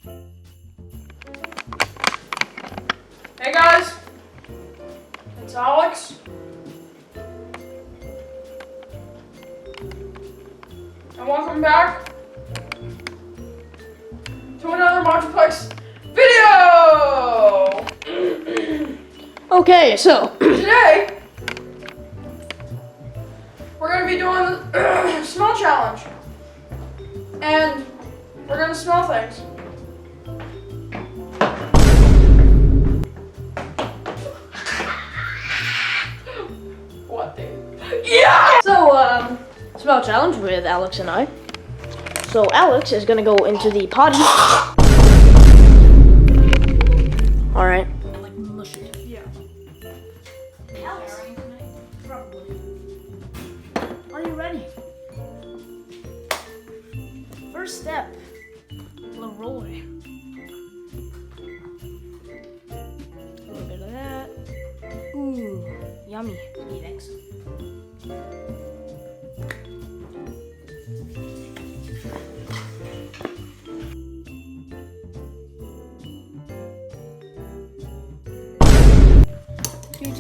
Hey guys, it's Alex. And welcome back to another Multiplex video! Okay, so Today, we're going to be doing the smell challenge. And we're going to smell things. What the? Yeah! So smell challenge with Alex and I. So Alex is gonna go into the potty. All right. Like mushy. Yeah. Alex, probably. Are you ready? First step, Leroy. A little bit of that. Ooh, yummy. Hey, thanks.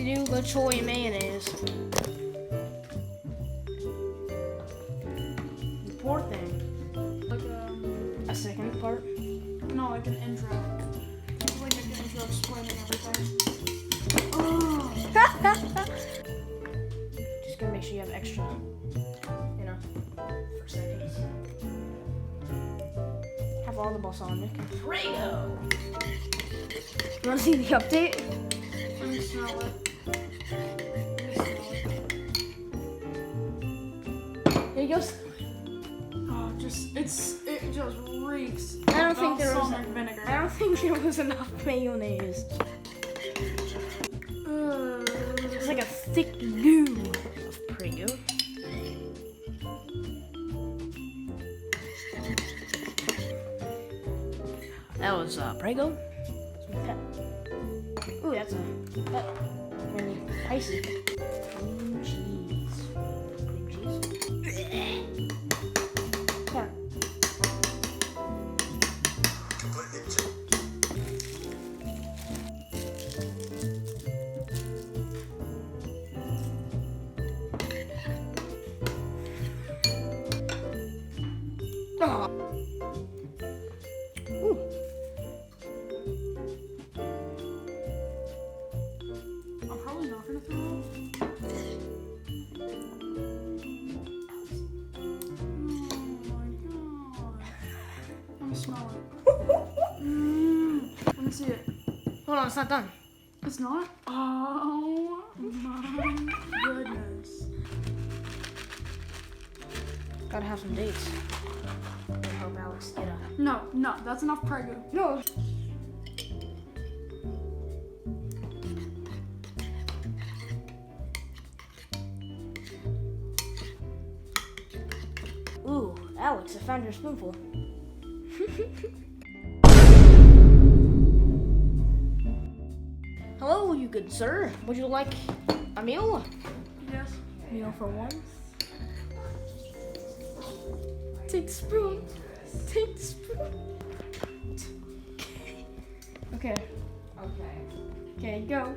Do the choy mayonnaise. The poor thing. Like A second part. no, like an intro. Like an intro explaining everything. Just gonna make sure you have extra, for seconds. Have all the balsamic. Prego! You wanna see the update? Let me smell it. Here you go. Oh, it just reeks. I don't think there was. Balsamic vinegar. I don't think there was enough mayonnaise. It's like a thick goo of Prego. That was Prego. Ooh, that's really spicy. Cream cheese. Yeah. Oh. Ooh. I'm probably not gonna throw up. Oh my god. Let me smell it. Let me see it. Hold on, it's not done. It's not? Oh my goodness. Gotta have some dates. Gotta help Alex get up. No, that's enough Prego. No. Ooh, Alex, I found your spoonful. Hello, you good sir. Would you like a meal? Yes. Meal for one. Take the spoon. Take the spoon. Okay. Okay, go.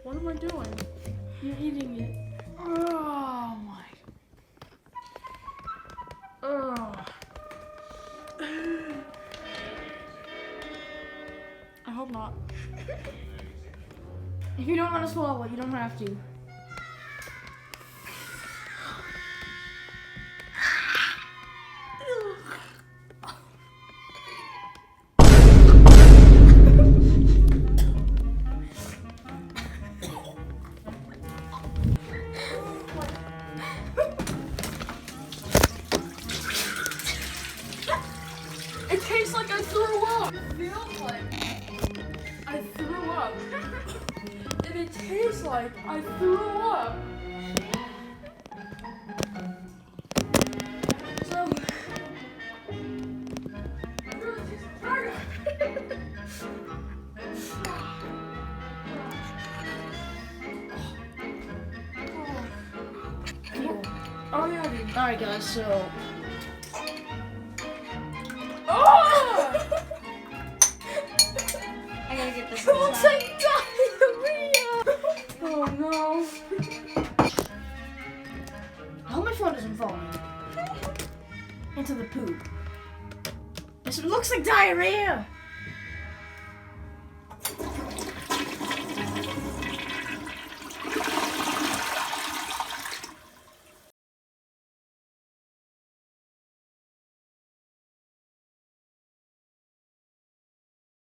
What am I doing? You're eating it. Oh my. Oh. I hope not. If you don't want to swallow it, you don't have to. It tastes like I threw up. It feels like I threw up. And it tastes like I threw up. So, it really tastes like Oh yeah, dude. Alright guys, so Oh! onto the poop. This looks like diarrhea.